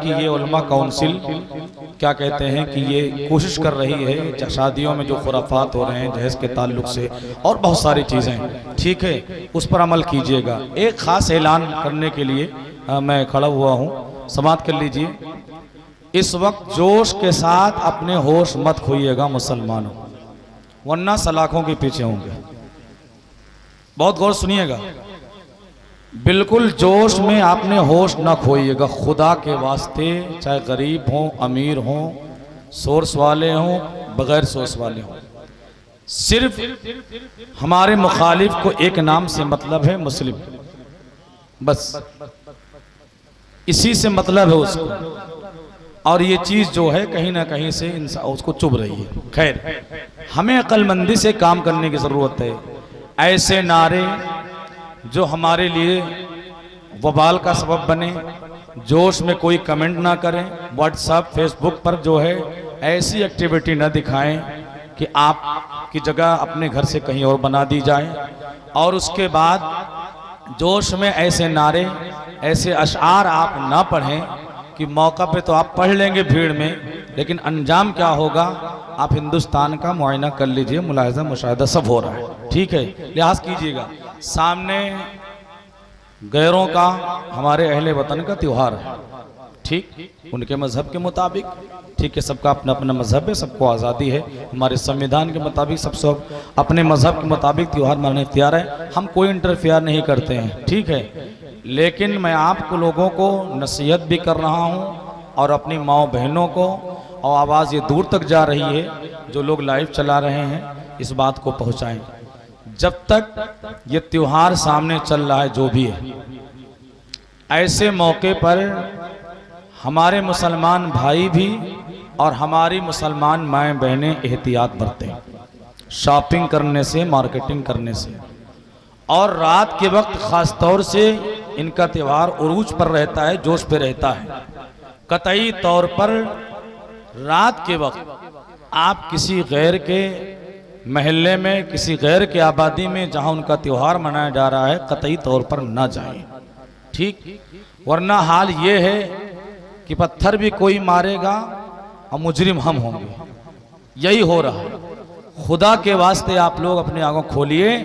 कि ये उलमा काउंसिल क्या कहते हैं कि ये कोशिश कर रही है शादियों में जो खुराफात हो रहे हैं जहेज के ताल्लुक से और बहुत सारी चीज़ें, ठीक है, उस पर अमल कीजिएगा। एक ख़ास ऐलान करने के लिए मैं खड़ा हुआ हूँ, समाप्त कर लीजिए। इस वक्त जोश के साथ अपने होश मत खोइएगा मुसलमानों, वरना सलाखों के पीछे होंगे। बहुत गौर सुनिएगा, बिल्कुल जोश में आपने होश ना खोइएगा। खुदा के वास्ते, चाहे गरीब हो, अमीर हो, सोर्स वाले हों, बगैर सोर्स वाले हों, सिर्फ हमारे मुखालिफ को एक नाम से मतलब है मुस्लिम, बस इसी से मतलब है उसको। और ये चीज़ जो है कहीं ना कहीं से इंसान उसको चुभ रही है। खैर, हमें अक्लमंदी से काम करने की ज़रूरत है। ऐसे नारे जो हमारे लिए वबाल का सबब बने, जोश में कोई कमेंट ना करें, व्हाट्सएप फेसबुक पर जो है ऐसी एक्टिविटी न दिखाएं कि आपकी जगह अपने घर से कहीं और बना दी जाए। और उसके बाद जोश में ऐसे नारे, ऐसे अशआर आप ना पढ़ें कि मौका पे तो आप पढ़ लेंगे भीड़ में, लेकिन अंजाम क्या होगा आप हिंदुस्तान का मुआयना कर लीजिए, मुलाहिजा मुशाहिदा सब हो रहा है, ठीक है। लिहाज कीजिएगा, सामने गैरों का, हमारे अहले वतन का त्यौहार है, ठीक, उनके मजहब के मुताबिक, ठीक है, सबका अपना अपना मजहब है, सबको आज़ादी है, हमारे संविधान के मुताबिक सबसे अपने मजहब के मुताबिक त्यौहार मनाने तैयार है, हम कोई इंटरफेयर नहीं करते हैं, ठीक है। लेकिन मैं आपको लोगों को नसीहत भी कर रहा हूँ और अपनी माँ बहनों को, और आवाज़ ये दूर तक जा रही है, जो लोग लाइव चला रहे हैं इस बात को पहुँचाएं। जब तक ये त्योहार सामने चल रहा है, जो भी है, ऐसे मौके पर हमारे मुसलमान भाई भी और हमारी मुसलमान माएँ बहनें एहतियात बरतें, शॉपिंग करने से, मार्केटिंग करने से। और रात के वक्त ख़ास तौर से इनका त्यौहार उरूज पर रहता है, जोश पे रहता है। कतई तौर पर रात के वक्त आप किसी गैर के महल्ले में, किसी गैर के आबादी में जहां उनका त्यौहार मनाया जा रहा है, कतई तौर पर ना जाएं, ठीक, वरना हाल ये है कि पत्थर भी कोई मारेगा और मुजरिम हम होंगे। यही हो रहा है। खुदा के वास्ते आप लोग अपनी आंखों खोलिए,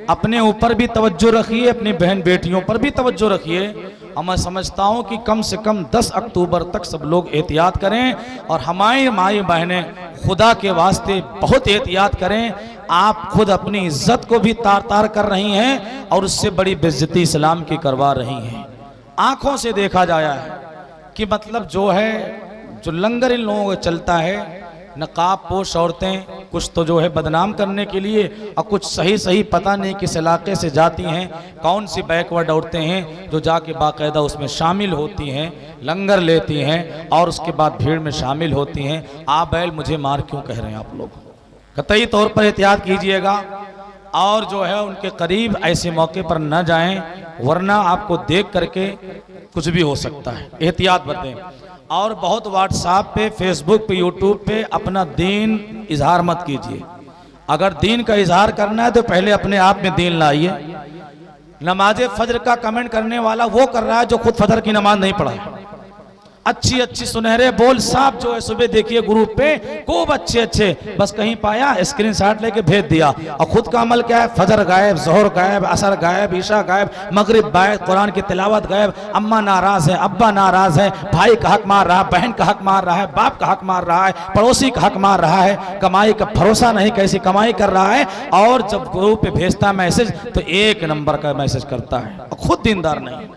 अपने ऊपर भी तवज्जो रखिए, अपनी बहन बेटियों पर भी तवज्जो रखिए। और मैं समझता हूँ कि कम से कम 10 अक्टूबर तक सब लोग एहतियात करें, और हमारी माई बहनें खुदा के वास्ते बहुत एहतियात करें। आप खुद अपनी इज्जत को भी तार तार कर रही हैं और उससे बड़ी बेइज्जती इस्लाम की करवा रही हैं। आँखों से देखा जाया है कि मतलब जो है, जो लंगर इन लोगों को चलता है, नकाब पोश औरतें कुछ तो जो है बदनाम करने के लिए, और कुछ सही सही पता नहीं किस इलाके से जाती हैं, कौन सी बैकवर्ड औरतें हैं जो जाके बाकायदा उसमें शामिल होती हैं, लंगर लेती हैं और उसके बाद भीड़ में शामिल होती हैं। आप बैल मुझे मार क्यों कह रहे हैं आप लोग? कतई तौर पर एहतियात कीजिएगा और जो है उनके करीब ऐसे मौके पर न जाएं, वरना आपको देख करके कुछ भी हो सकता है। एहतियात बरतें। और बहुत व्हाट्सएप पे, फेसबुक पे, यूट्यूब पे अपना दीन इजहार मत कीजिए। अगर दीन का इजहार करना है तो पहले अपने आप में दीन लाइए। नमाज फजर का कमेंट करने वाला वो कर रहा है जो खुद फजर की नमाज नहीं पढ़ा है। अच्छी अच्छी सुनहरे बोल साहब जो है सुबह देखिए ग्रुप पे खूब अच्छे अच्छे, बस कहीं पाया स्क्रीनशॉट लेके भेज दिया, और खुद का अमल क्या है? फजर गायब, जोहर गायब, असर गायब, ईशा गायब, मगरिब गायब, कुरान की तिलावत गायब, अम्मा नाराज है, अब्बा नाराज है, भाई का हक मार रहा है, बहन का हक मार रहा है, बाप का हक मार रहा है, पड़ोसी का हक मार रहा है, कमाई का भरोसा नहीं कैसी कमाई कर रहा है। और जब ग्रुप पे भेजता मैसेज तो 1 नंबर का मैसेज करता है और खुद दीनदार नहीं।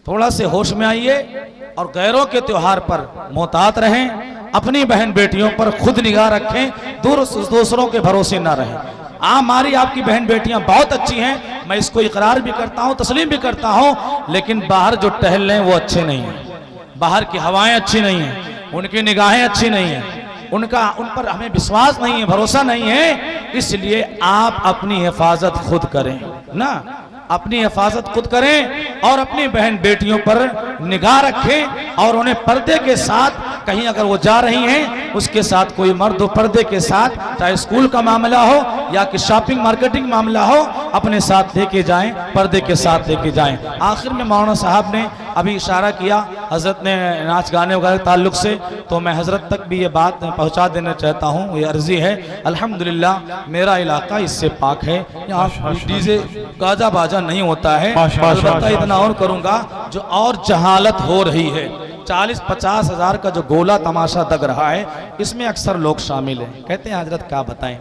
थोड़ा से होश में आइए और गैरों के त्योहार पर मोहतात रहें, अपनी बहन बेटियों पर खुद निगाह रखें, दूसरों के भरोसे ना रहें। हमारी आपकी बहन बेटियां बहुत अच्छी हैं, मैं इसको इकरार भी करता हूं, तस्लीम भी करता हूं, लेकिन बाहर जो टहल रहे हैं वो अच्छे नहीं हैं, बाहर की हवाएं अच्छी नहीं हैं, उनकी निगाहें अच्छी नहीं हैं, उन पर हमें विश्वास नहीं है, भरोसा नहीं है। इसलिए आप अपनी हिफाजत खुद करें ना, अपनी हिफाजत खुद करें और अपनी बहन बेटियों पर निगाह रखें, और उन्हें पर्दे के साथ कहीं अगर वो जा रही हैं उसके साथ कोई मर्द पर्दे के साथ, चाहे स्कूल का मामला हो या कि शॉपिंग मार्केटिंग मामला हो, अपने साथ लेके जाएं, पर्दे के साथ लेके जाएं। आखिर में मौलाना साहब ने अभी इशारा किया हज़रत ने नाच गाने वगैरह के ताल्लुक से, तो मैं हज़रत तक भी ये बात पहुंचा देना चाहता हूँ, ये अर्जी है। अल्हम्दुलिल्लाह मेरा इलाका इससे पाक है, यहाँ डीजे गाजा बाजा नहीं होता है। अलबत्ता इतना और करूँगा, जो और जहालत हो रही है, 40-50 हज़ार का जो गोला तमाशा दग रहा है, इसमें अक्सर लोग शामिल हैं। कहते हैं हजरत क्या बताएं,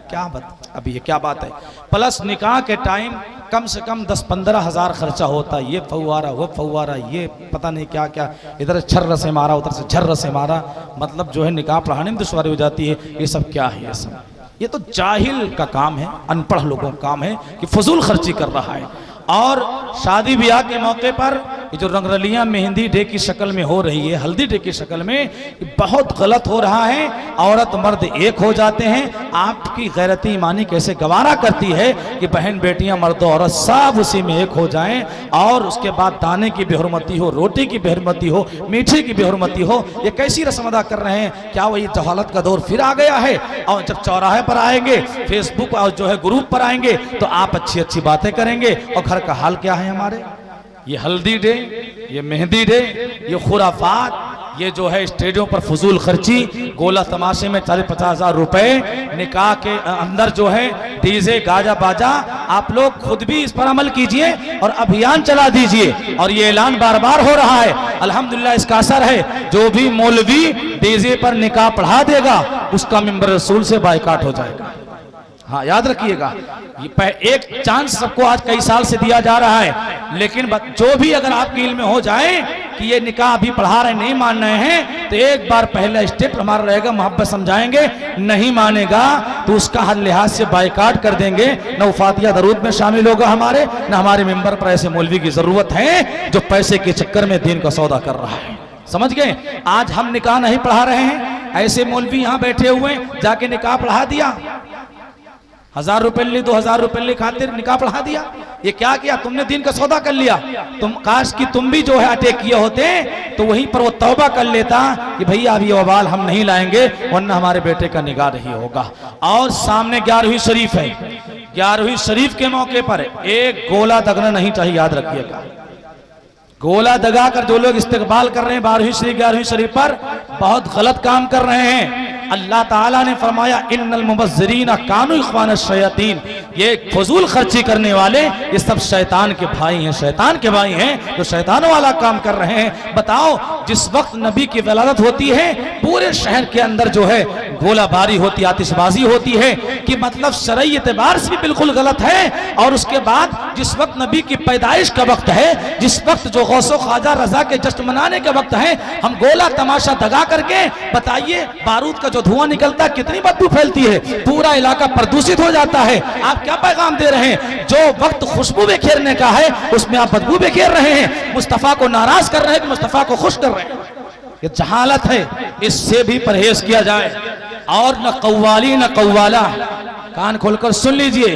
अभी ये क्या बात है। प्लस निकाह के टाइम कम से कम 10-15 हज़ार खर्चा होता है, ये फव्वारा वो फव्वारा, ये पता नहीं क्या क्या, इधर छर्र से मारा उधर से झर्र से मारा, मतलब जो है निकाह पढ़ाने में दुश्वारी हो जाती है। ये सब क्या है, ये तो जाहिल का काम है, अनपढ़ लोगों का काम है कि फजूल खर्ची कर रहा है। और शादी ब्याह के मौके पर ये जो रंगरलियां मेहंदी डे की शक्ल में हो रही है, हल्दी डे की शक्ल में, बहुत गलत हो रहा है। औरत मर्द एक हो जाते हैं। आपकी गैरती ईमानी कैसे गवारा करती है कि बहन बेटियां मर्द औरत सब उसी में एक हो जाएं, और उसके बाद दाने की बेहुरमती हो, रोटी की बेहुरमती हो, मीठे की बेहुरमती हो। ये कैसी रस्म अदा कर रहे हैं? क्या वही जहालत का दौर फिर आ गया है? और जब चौराहे पर आएंगे, फेसबुक और जो है ग्रुप पर आएंगे, तो आप अच्छी अच्छी बातें करेंगे, और घर का हाल क्या है हमारे? ये हल्दी डे, ये मेहंदी डे, ये खुराफात, ये जो है स्टेजों पर फजूल खर्ची, गोला तमाशे में 40-50 हज़ार रुपए, निकाह के अंदर जो है डीजे गाजा बाजा। आप लोग खुद भी इस पर अमल कीजिए और अभियान चला दीजिए। और ये ऐलान बार बार हो रहा है, अल्हम्दुलिल्लाह इसका असर है। जो भी मौलवी डीजे पर निकाह पढ़ा देगा, उसका मिंबर रसूल से बायकाट हो जाएगा। हाँ, याद रखिएगा, ये एक चांस सबको आज कई साल से दिया जा रहा है, लेकिन जो भी अगर आपके इल्म में हो जाए कि ये निकाह अभी पढ़ा रहे नहीं मान रहे हैं, तो एक बार पहला स्टेप हमारा रहेगा, मोहब्बत समझाएंगे। नहीं मानेगा तो उसका हर लिहाज से बायकाट कर देंगे। न वो फातिहा दरूद में शामिल होगा हमारे, न हमारे मेंबर पर ऐसे मौलवी की जरूरत है जो पैसे के चक्कर में दीन का सौदा कर रहा है। समझ गए? आज हम निकाह नहीं पढ़ा रहे हैं, ऐसे मौलवी यहाँ बैठे हुए जाके निकाह पढ़ा दिया, 1000 रुपए ले, 2000 रुपए ले खातिर निकाह पढ़ा दिया। ये क्या किया? तुमने दीन का सौदा कर लिया। तुम काश कि तुम भी जो है अटैक किए होते तो वहीं पर वो तौबा कर लेता कि भैया अब ये वबाल हम नहीं लाएंगे, वरना हमारे बेटे का निकाह नहीं होगा। और सामने 11वीं शरीफ है, 11वीं शरीफ के मौके पर एक गोला दगना नहीं चाहिए, याद रखिएगा। गोला दगा कर जो लोग इस्तेकबाल कर रहे हैं 12वीं शरीफ 11वीं शरीफ पर, बहुत गलत काम कर रहे हैं। अल्लाह ताला ने फरमाया इन्नल मुबज़्ज़िरीन कानू इख्वान शयातीन, ये फजूल खर्ची करने वाले ये सब शैतान के भाई हैं, शैतान के भाई हैं जो शैतानों वाला काम कर रहे हैं। बताओ, जिस वक्त नबी की विलादत होती है, पूरे शहर के अंदर जो है गोलाबारी होती, आतिशबाजी होती है, कि मतलब शरई एतबार से भी बिल्कुल गलत है। और उसके बाद जिस वक्त नबी की पैदाइश का वक्त है, जिस वक्त जो गौसो ख्वाजा रजा के जश्न मनाने का वक्त है, हम गोला तमाशा दगा करके, बताइए बारूद का जो धुआं निकलता है कितनी बदबू फैलती है, पूरा इलाका प्रदूषित हो जाता है। आप क्या पैगाम दे रहे हैं? जो वक्त खुशबू बिखेरने का है उसमें आप बदबू बिखेर रहे हैं, मुस्तफा को नाराज कर रहे हैं कि मुस्तफा को खुश कर रहे हैं। ये जहालत है, इससे भी परहेज किया जाए। और न कव्वाली न कव्वाला, कान खोलकर सुन लीजिए,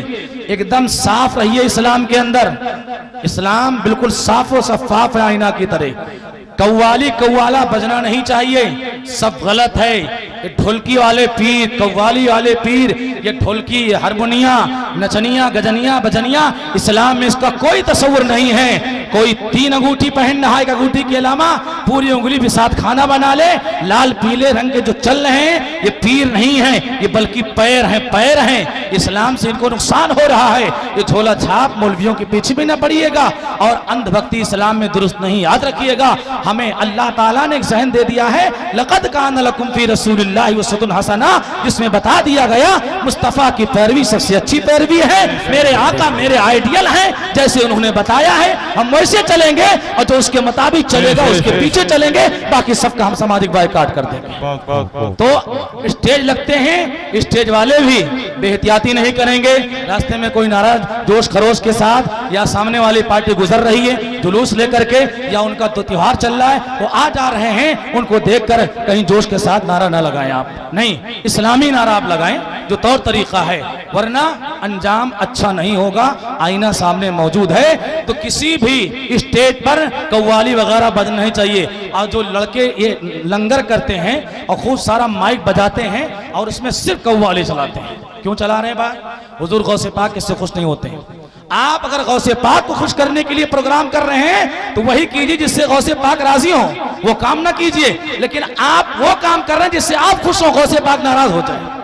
एकदम साफ रहिए इस्लाम के अंदर। इस्लाम बिल्कुल साफ और शफाफ है, आईना की तरह। कव्वाली कव्वाला बजना नहीं चाहिए, सब गलत है। ये ढोलकी वाले पीर, कव्वाली वाले पीर, ये ढोलकी, हारमोनिया, नचनिया, गजनिया, बजनिया, इस्लाम में इसका कोई तस्वुर नहीं है। कोई 3 अंगूठी पहन रहा है, एक अंगूठी के अलावा पूरी उंगली भी साथ खाना बना ले, लाल पीले रंग के जो चल रहे हैं ये पीर नहीं है, ये बल्कि पैर हैं, पैर हैं। इस्लाम से इनको नुकसान हो रहा है। ये झोला छाप मौलवियों के पीछे भी न पड़िएगा, और अंधभक्ति इस्लाम में दुरुस्त नहीं। याद रखिएगा, हमें अल्लाह ताला ने एक ज़हन दे दिया है, लक़द कान लकुम फी रसूलिल्लाहि उस्वतुन हसना, जिसमें बता दिया गया मुस्तफ़ा की पैरवी सबसे अच्छी पैरवी है। मेरे आका मेरे आइडियल हैं, जैसे उन्होंने बताया है हम वैसे चलेंगे, और जो उसके मुताबिक चलेगा उसके पीछे चलेंगे, बाकी सबका हम सामाजिक बायकाट कर देंगे। तो स्टेज लगते हैं, स्टेज वाले भी बेहतियाती नहीं करेंगे। रास्ते में कोई नाराज जोश खरोश के साथ, या सामने वाली पार्टी गुजर रही है जुलूस लेकर के, या उनका तो त्योहार चल रहा है, वो आ जा रहे हैं, उनको देखकर कहीं जोश के साथ नारा ना लगाएं। आप नहीं, इस्लामी नारा आप लगाएं जो तौर तरीका है, वरना अंजाम अच्छा नहीं होगा। आईना सामने मौजूद है, तो किसी भी स्टेज पर कव्वाली वगैरह बजना नहीं चाहिए। और जो लड़के ये लंगर करते हैं और खूब सारा माइक बजाते हैं और उसमें सिर्फ कव्वाली चलाते हैं, क्यों चला रहे हैं भाई? हुजूर गौसे पाक इससे खुश नहीं होते हैं। आप अगर गौसे पाक को खुश करने के लिए प्रोग्राम कर रहे हैं तो वही कीजिए जिससे गौसे पाक राजी हो, वो काम ना कीजिए। लेकिन आप वो काम कर रहे हैं जिससे आप खुश हो, गौसे पाक नाराज हो जाए,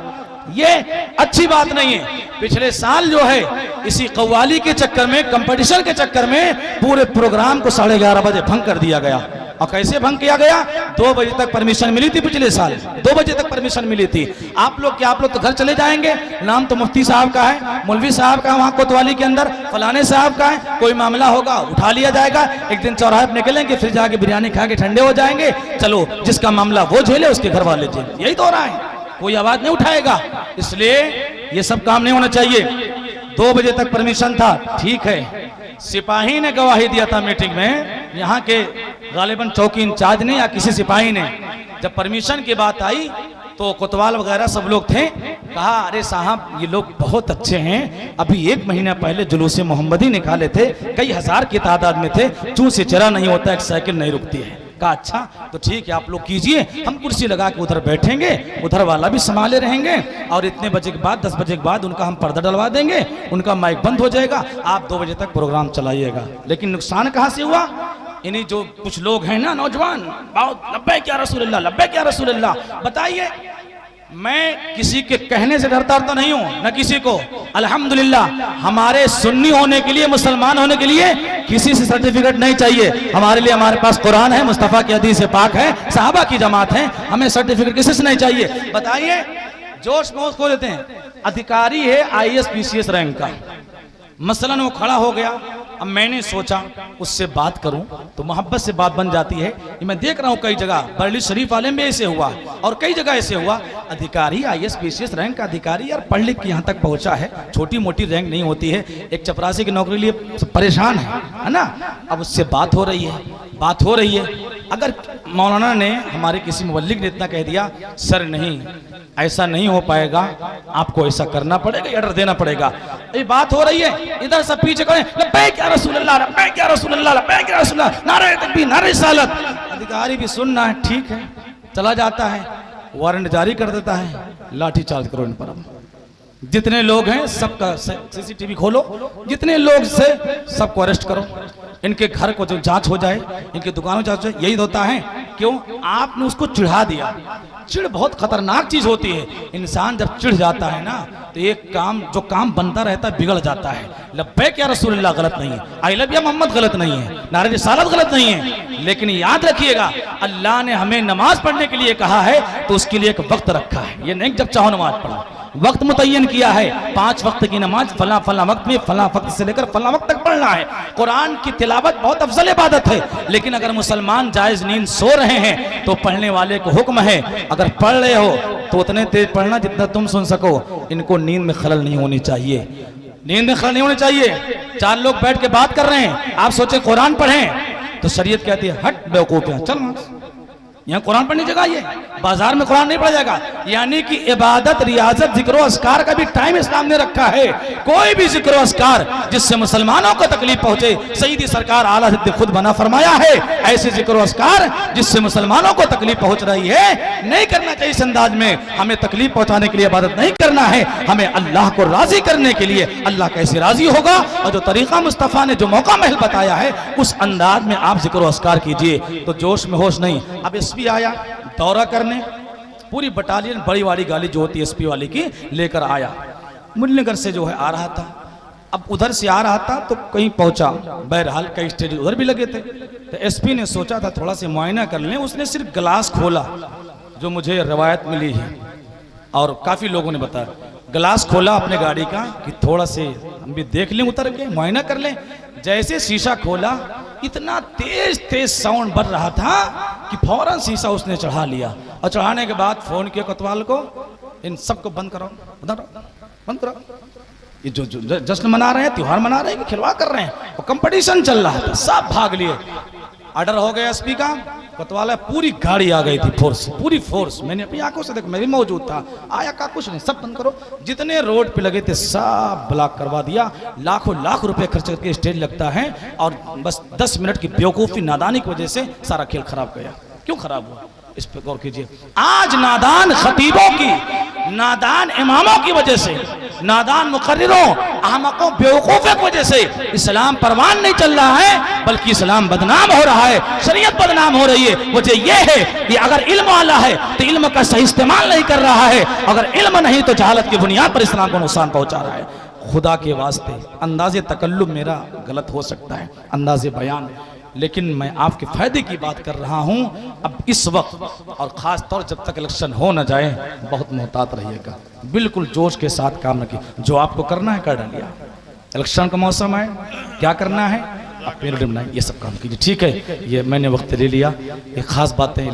ये अच्छी बात नहीं है। पिछले साल जो है इसी कव्वाली के चक्कर में, कंपटीशन के चक्कर में पूरे प्रोग्राम को 11:30 बजे भंग कर दिया गया। और कैसे भंग किया गया? 2 बजे तक परमिशन मिली थी, पिछले साल 2 बजे तक परमिशन मिली थी। आप लोग तो घर चले जाएंगे, नाम तो मुफ्ती साहब का है, मौलवी साहब का वहाँ कोतवाली के अंदर, फलाने साहब का है, कोई मामला होगा उठा लिया जाएगा, एक दिन चौराहे पर निकलेंगे, फिर जाके बिरयानी खा के ठंडे हो जाएंगे। चलो जिसका मामला वो झेले, उसके घर वाले झेले, यही तो हो रहा है, कोई आवाज नहीं उठाएगा। इसलिए ये सब काम नहीं होना चाहिए। 2 बजे तक परमिशन था, ठीक है। सिपाही ने गवाही दिया था मीटिंग में, यहाँ के गालिबन चौकी इंचार्ज ने या किसी सिपाही ने, जब परमिशन की बात आई तो कोतवाल वगैरह सब लोग थे, कहा अरे साहब ये लोग बहुत अच्छे हैं, अभी 1 महीना पहले जुलूस मोहम्मदी निकाले थे, कई हजार की तादाद में थे, चूं से चरा नहीं होता, एक साइकिल नहीं रुकती है। कहा अच्छा तो ठीक है आप लोग कीजिए, हम कुर्सी लगा के उधर बैठेंगे, उधर वाला भी संभाले रहेंगे, और इतने बजे के बाद 10 बजे के बाद उनका हम पर्दा डलवा देंगे, उनका माइक बंद हो जाएगा, आप 2 बजे तक प्रोग्राम चलाइएगा। लेकिन नुकसान कहाँ से हुआ? इन्हीं जो कुछ लोग हैं ना नौजवान, बहुत लब्बैक या रसूलल्लाह, लब्बैक या रसूलल्लाह। बताइए, मैं किसी के कहने से डरता तो नहीं हूं, न किसी को। अल्हम्दुलिल्लाह हमारे सुन्नी होने के लिए, मुसलमान होने के लिए किसी से सर्टिफिकेट नहीं चाहिए। हमारे लिए हमारे पास कुरान है, मुस्तफ़ा की हदीस पाक है, सहाबा की जमात है, हमें सर्टिफिकेट किसी से नहीं चाहिए। बताइए, जोश में उसको देते हैं, अधिकारी है IAS PCS रैंक का, मसलन वो खड़ा हो गया, अब मैंने सोचा उससे बात करूं तो मोहब्बत से बात बन जाती है। ये मैं देख रहा हूं कई जगह, बरेली शरीफ वाले में ऐसे हुआ और कई जगह ऐसे हुआ। अधिकारी IAS PCS रैंक का अधिकारी यार पढ़ लिख के यहाँ तक पहुंचा है, छोटी मोटी रैंक नहीं होती है, एक चपरासी की नौकरी लिए परेशान है ना। अब उससे बात हो रही है, अगर मौलाना ने, हमारे किसी मुबल्लिग ने इतना कह दिया, सर नहीं ऐसा नहीं हो पाएगा, आपको ऐसा करना पड़ेगा, ऑर्डर देना पड़ेगा, ये बात हो रही है, इधर सब पीछे करें लब्बैक या रसूलल्लाह, लब्बैक या रसूलल्लाह, लब्बैक या रसूलल्लाह, नारे तकबीर, नारे रिसालत। अधिकारी भी सुनना है, ठीक है, चला जाता है, वारंट जारी कर देता है, लाठी चार्ज करो इन पर। जितने लोग हैं सबका CCTV खोलो, जितने लोग से सबको अरेस्ट करो, इनके घर को जो जांच हो जाए, इनकी दुकानों जांच हो जाए, यही होता है। क्यों? आपने उसको चिढ़ा दिया। चिढ़ बहुत खतरनाक चीज होती है। इंसान जब चिढ़ जाता है ना तो एक काम, जो काम बनता रहता है, बिगड़ जाता है। लब्बैक या रसूलल्लाह गलत नहीं है, आई लव या मोहम्मद गलत नहीं है, नारे रिसालत गलत नहीं है, लेकिन याद रखिएगा अल्लाह ने हमें नमाज पढ़ने के लिए कहा है तो उसके लिए एक वक्त रखा है। ये नहीं जब चाहो नमाज पढ़ो, वक्त मुतय्यन किया है, 5 वक्त की नमाज फला फला वक्त में, फला वक्त से लेकर फला वक्त तक पढ़ना है। कुरान की तिलावत बहुत अफजल इबादत है, लेकिन अगर मुसलमान जायज नींद सो रहे हैं तो पढ़ने वाले को हुक्म है, अगर पढ़ रहे हो तो उतने तेज पढ़ना जितना तुम सुन सको। इनको नींद में खलल नहीं होनी चाहिए, नींद में खलल नहीं होनी चाहिए। 4 लोग बैठ के बात कर रहे हैं, आप सोचे कुरान पढ़ें तो शरीयत कहती है हट बेवकूफ है, चल यहाँ कुरान पढ़ने जगह, ये बाजार में कुरान नहीं पढ़ा जाएगा। यानी कि इबादत, रियाजत, जिक्र अस्कार का भी टाइम इस्लाम ने रखा है। कोई भी जिक्र अस्कार जिससे मुसलमानों को तकलीफ पहुंचे, सईदी सरकार आला हज़रत खुद बना फरमाया है, ऐसे जिक्र अस्कार जिससे मुसलमानों को तकलीफ पहुंच रही है नहीं करना चाहिए। इस अंदाज में हमें तकलीफ पहुंचाने के लिए इबादत नहीं करना है, हमें अल्लाह को राजी करने के लिए। अल्लाह कैसे राजी होगा? और जो तरीका मुस्तफ़ा ने, जो मौका महल बताया है, उस अंदाज में आप जिक्र अस्कार कीजिए। तो जोश में होश नहीं। अब एसपी आया दौरा करने, पूरी बटालियन बड़ी वाली गाड़ी जो होती है एसपी वाली की लेकर आया, मुरलीनगर से जो है आ रहा था। अब उधर से आ रहा था तो कहीं पहुंचा, बहरहाल कई स्टेज उधर भी लगे थे, तो एसपी ने सोचा था थोड़ा सा मुआयना कर लें। उसने सिर्फ गिलास खोला, जो मुझे रवायत मिली है और काफी लोगों ने बताया, गिलास खोला अपने गाड़ी का कि थोड़ा से हम भी देख लें, उतर के मुआयना कर लें। जैसे शीशा खोला, इतना तेज तेज साउंड बढ़ रहा था कि फौरन शीशा उसने चढ़ा लिया, और चढ़ाने के बाद फोन किया कोतवाल को, इन सबको बंद करो, बंद करो। ये जो जश्न मना रहे हैं, त्योहार मना रहे हैं कि खिलवाड़ कर रहे हैं, और कंपटीशन चल रहा था, सब भाग लिए। ऑर्डर हो गया एसपी का, कोतवाल पूरी गाड़ी आ गई थी, फोर्स, पूरी फोर्स। मैंने अपनी आंखों से देखा, मैं भी मौजूद था। आया का कुछ नहीं, सब बंद करो, जितने रोड पे लगे थे सब ब्लॉक करवा दिया। लाखों लाख रुपए खर्च करके स्टेज लगता है, और बस 10 मिनट की बेवकूफ़ी नादानी की वजह से सारा खेल खराब गया। क्यों खराब हुआ? इस पर गौर कीजिए। आज नादान खतीबों की नादान इमामों की वजह से, नादान मुकर्रिरों, अहमकों, बेवकूफ़ों की वजह से इस्लाम परवान नहीं चल रहा है, बल्कि इस्लाम बदनाम हो रहा है, शरीयत बदनाम हो रही है। वजह यह है कि अगर इल्म वाला है तो इल्म का सही इस्तेमाल नहीं कर रहा है, अगर इल्म नहीं तो जहालत की बुनियाद पर इस्लाम को नुकसान पहुंचा रहा है। खुदा के वास्ते अंदाज़े तकल्लुम मेरा गलत हो सकता है, अंदाज़े बयान, लेकिन मैं आपके फ़ायदे की बात कर रहा हूँ। अब इस वक्त और ख़ास तौर जब तक इलेक्शन हो न जाए बहुत मोहतात रहिएगा, बिल्कुल जोश के साथ काम न कीजिए। जो आपको करना है कर डालिए, इलेक्शन का मौसम है, क्या करना है आप पेड़ बनाइए, ये सब काम कीजिए, ठीक है। ये मैंने वक्त ले लिया, ये ख़ास बातें